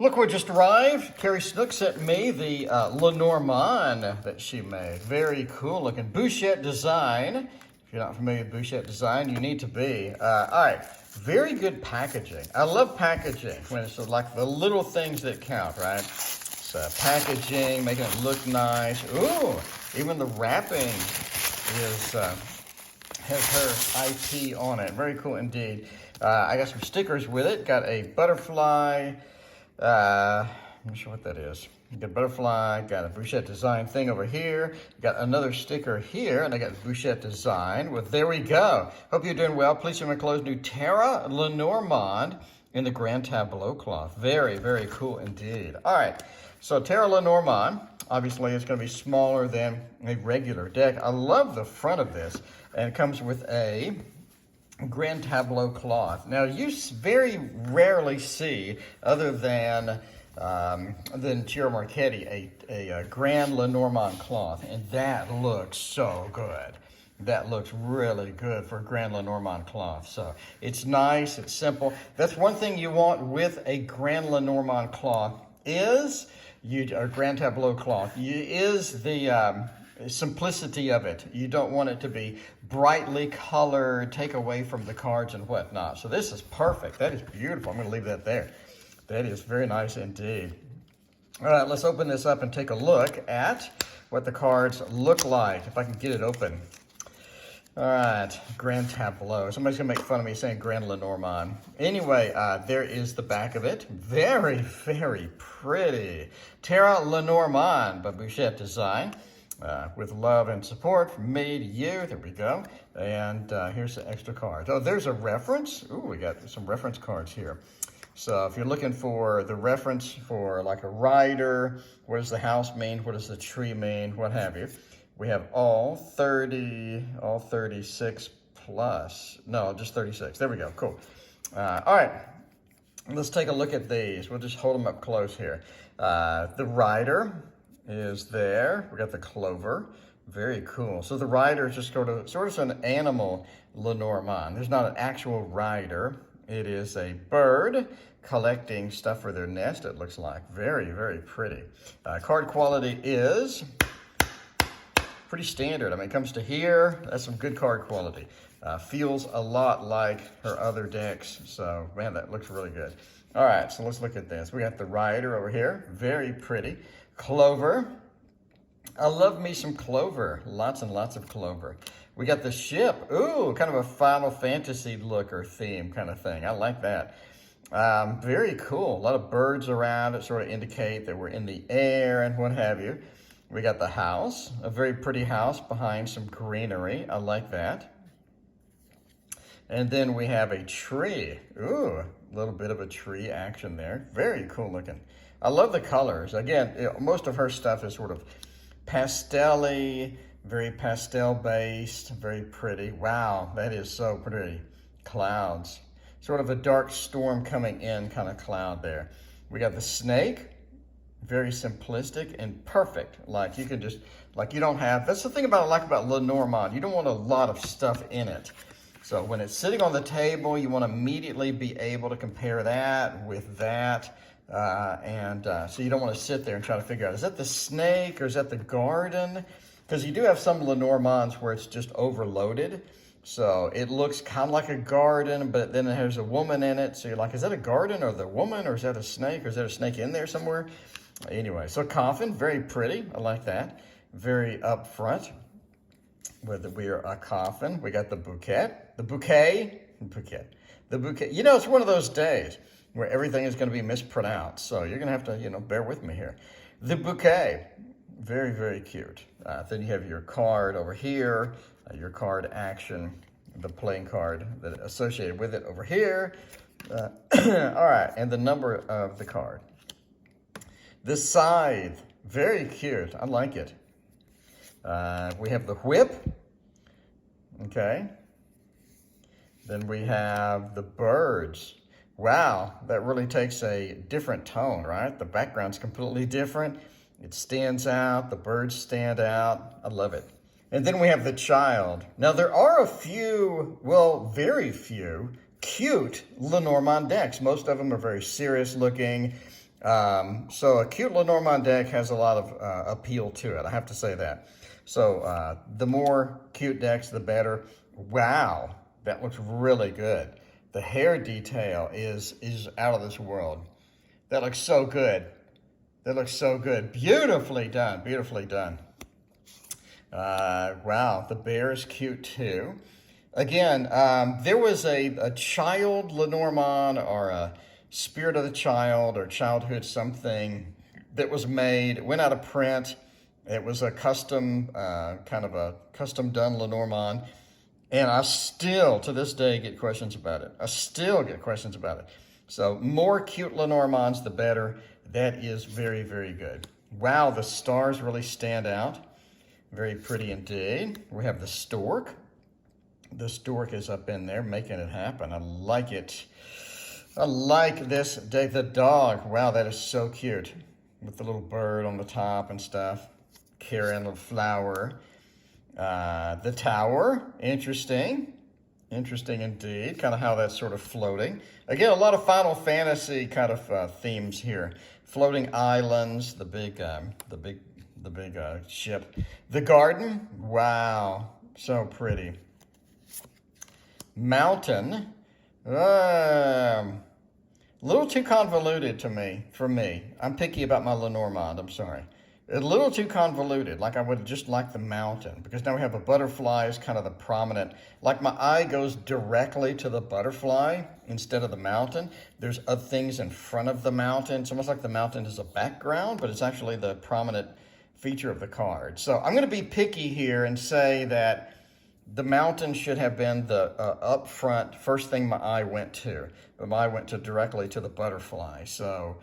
Look what just arrived. Carrie Snook sent me the Lenormand that she made. Very cool looking. Bouchette design. If you're not familiar with Bouchette design, you need to be. All right, very good packaging. I love packaging when it's like the little things that count, right? So packaging, making it look nice. Ooh, even the wrapping is has her IP on it. Very cool indeed. I got some stickers with it. Got a butterfly. I'm not sure what that is. Got a butterfly, got a Bouchette design thing over here, got another sticker here, and I got Bouchette design. Well, there we go. Hope you're doing well. Please see my clothes. New Terra Lenormand in the Grand Tableau cloth. Very, very cool indeed. All right, so Terra Lenormand, obviously it's going to be smaller than a regular deck. I love the front of this, and it comes with a Grand Tableau cloth. Now, you very rarely see, other than Terra Marchetti, a Grand Lenormand cloth, and that looks so good. That looks really good for a Grand Lenormand cloth. So it's nice, it's simple. That's one thing you want with a Grand Lenormand cloth is a Grand Tableau cloth. Is the simplicity of it. You don't want it to be brightly colored, take away from the cards and whatnot. So this is perfect. That is beautiful. I'm going to leave that there. That is very nice indeed. All right, let's open this up and take a look at what the cards look like, if I can get it open. All right, Grand Tableau. Somebody's going to make fun of me saying Grand Lenormand. Anyway, there is the back of it. Very, very pretty. Terra Lenormand by Bouchette Design. With love and support from me to you. There we go. And here's the extra cards. Oh, there's a reference. Ooh, we got some reference cards here. So if you're looking for the reference for like a rider, what does the house mean? What does the tree mean? What have you? We have all 36 plus. No, just 36. There we go. Cool. All right. Let's take a look at these. We'll just hold them up close here. The rider is there. We got the clover. Very cool. So the rider is just sort of an animal Lenormand. There's not an actual rider. It is a bird collecting stuff for their nest, it looks like. Very, very pretty. Card quality is pretty standard. I mean, it comes to here, that's some good card quality. Feels a lot like her other decks. So, man, that looks really good. All right, so let's look at this. We got the rider over here. Very pretty. Clover. I love me some clover. Lots and lots of clover. We got the ship. Ooh, kind of a Final Fantasy look or theme kind of thing. I like that. Very cool. A lot of birds around it sort of indicate that we're in the air and what have you. We got the house. A very pretty house behind some greenery. I like that. And then we have a tree. Ooh, a little bit of a tree action there. Very cool looking. I love the colors. Again, most of her stuff is sort of pastel-y, very pastel-based, very pretty. Wow, that is so pretty. Clouds. Sort of a dark storm coming in kind of cloud there. We got the snake. Very simplistic and perfect. Like you can just, like you don't have, that's the thing I like about Lenormand. You don't want a lot of stuff in it. So when it's sitting on the table, you want to immediately be able to compare that with that. So you don't want to sit there and try to figure out, is that the snake or is that the garden? Because you do have some Lenormands where it's just overloaded. So it looks kind of like a garden, but then there's a woman in it. So you're like, is that a garden or the woman, or is that a snake, or is there a snake in there somewhere? Anyway, so Coffin, very pretty. I like that. Very upfront. Whether we are a coffin, we got the bouquet. The bouquet. You know, it's one of those days where everything is going to be mispronounced. So you're going to have to, bear with me here. The bouquet, very, very cute. Then you have your card over here, your card action, the playing card that associated with it over here. All right, and the number of the card. The scythe, very cute. I like it. We have the whip. Okay. Then we have the birds. Wow, that really takes a different tone, right? The background's completely different. It stands out. The birds stand out. I love it. And then we have the child. Now, there are a few, well, very few, cute Lenormand decks. Most of them are very serious looking. So a cute Lenormand deck has a lot of appeal to it. I have to say that. So the more cute decks, the better. Wow, that looks really good. The hair detail is out of this world. That looks so good. That looks so good. Beautifully done. Beautifully done. Wow, the bear is cute too. Again, there was a child Lenormand or a spirit of the child or childhood something that was made, went out of print. It was a custom, kind of a custom done Lenormand. And I still, to this day, get questions about it. I still get questions about it. So more cute Lenormands, the better. That is very, very good. Wow, the stars really stand out. Very pretty indeed. We have the stork. The stork is up in there making it happen. I like it. I like this day. The dog, wow, that is so cute. With the little bird on the top and stuff. Carrying a flower. The tower, interesting. Interesting indeed. Kind of how that's sort of floating. Again, a lot of Final Fantasy kind of themes here. Floating islands, the big ship. The garden, wow, so pretty. Mountain, a little too convoluted for me. I'm picky about my Lenormand, I'm sorry. A little too convoluted, like I would just like the mountain, because now we have a butterfly as kind of the prominent, like my eye goes directly to the butterfly instead of the mountain. There's other things in front of the mountain. It's almost like the mountain is a background, but it's actually the prominent feature of the card. So I'm going to be picky here and say that the mountain should have been the up front first thing my eye went to. But my eye went directly to the butterfly. So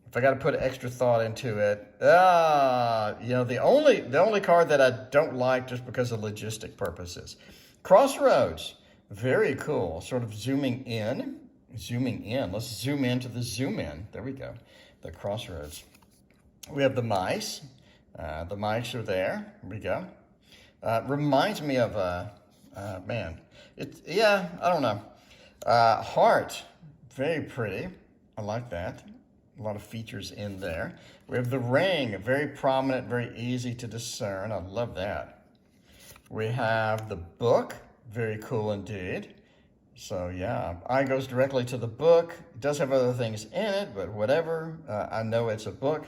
if I got to put extra thought into it, you know, the only card that I don't like just because of logistic purposes. Crossroads, very cool. Sort of zooming in. Let's zoom into the zoom in. There we go. The crossroads. We have the mice. The mice are there. Here we go. Reminds me of man. Yeah, I don't know. Heart, very pretty. I like that. A lot of features in there. We have the ring, very prominent, very easy to discern. I love that. We have the book, very cool indeed. So yeah, eye goes directly to the book. It does have other things in it, but whatever. I know it's a book.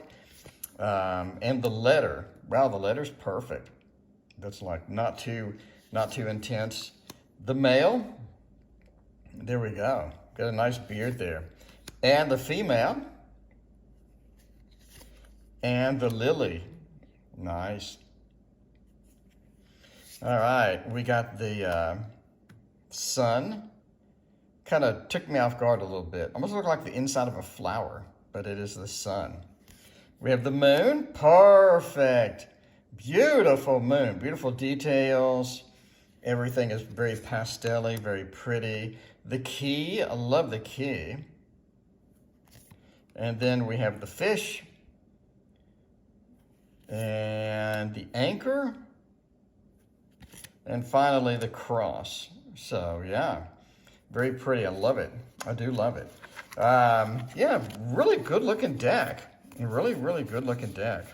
And the letter, wow, the letter's perfect. That's like not too intense. The male, there we go. Got a nice beard there. And the female. And the lily, nice. All right, we got the sun. Kind of took me off guard a little bit. Almost looked like the inside of a flower, but it is the sun. We have the moon, perfect. Beautiful moon, beautiful details. Everything is very pastel-y, very pretty. The key, I love the key. And then we have the fish. And the anchor. And finally the cross. So yeah, very pretty. I love it. I do love it. Yeah, really good looking deck. Really, really good looking deck.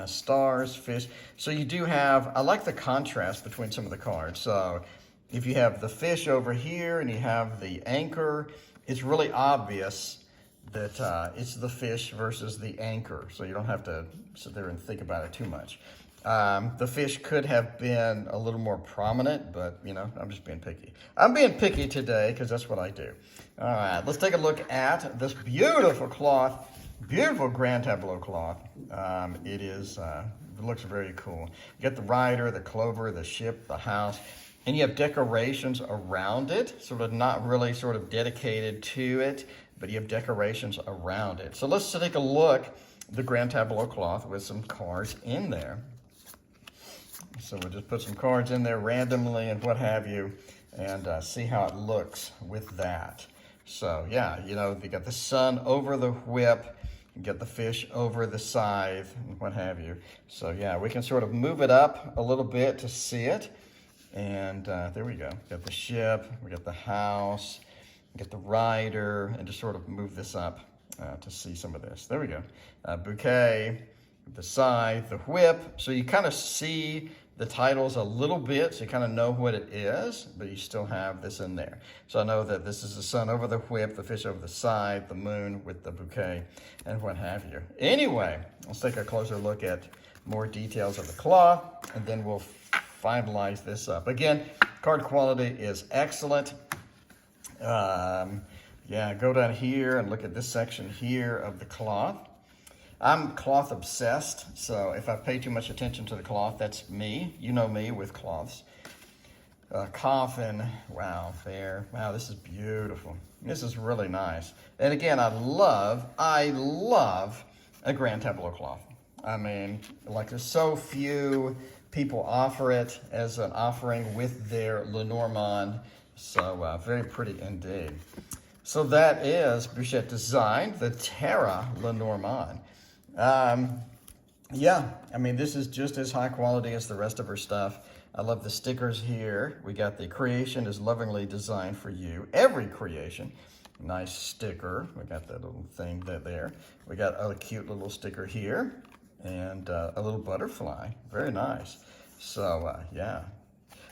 Stars, fish. So you do have, I like the contrast between some of the cards. So if you have the fish over here and you have the anchor, it's really obvious that it's the fish versus the anchor. So you don't have to sit there and think about it too much. The fish could have been a little more prominent, but you know, I'm just being picky. I'm being picky today because that's what I do. All right, let's take a look at this beautiful cloth. Beautiful grand tableau cloth. It looks very cool. You got the rider, the clover, the ship, the house, and you have decorations around it, sort of not really sort of dedicated to it, but you have decorations around it. So let's take a look at the grand tableau cloth with some cards in there. So we'll just put some cards in there randomly and what have you, and see how it looks with that. So yeah, you know, you got the sun over the whip, you get the fish over the scythe, and what have you. So yeah, we can sort of move it up a little bit to see it. And there we go. Got the ship, we got the house, we got the rider, and just sort of move this up to see some of this. There we go. Bouquet, the scythe, the whip. So you kind of see the titles a little bit, so you kind of know what it is, but you still have this in there. So I know that this is the sun over the whip, the fish over the scythe, the moon with the bouquet, and what have you. Anyway, let's take a closer look at more details of the cloth, and then we'll finalize this up. Again, card quality is excellent. Yeah, go down here and look at this section here of the cloth. I'm cloth obsessed, so if I pay too much attention to the cloth, that's me. You know me with cloths. Coffin, wow, fair. Wow, this is beautiful. This is really nice. And again, I love a grand tableau cloth. I mean, like there's so few people offer it as an offering with their Lenormand. So very pretty indeed. So that is Bouchette Design, the Terra Lenormand. Yeah, I mean, this is just as high quality as the rest of her stuff. I love the stickers here. We got the creation is lovingly designed for you. Every creation. Nice sticker. We got that little thing there. We got a cute little sticker here and a little butterfly. Very nice. So, yeah.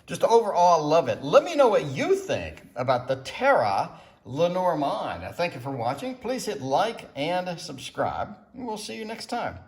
Just overall, I love it. Let me know what you think about the Terra Lenormand. Thank you for watching. Please hit like and subscribe. And we'll see you next time.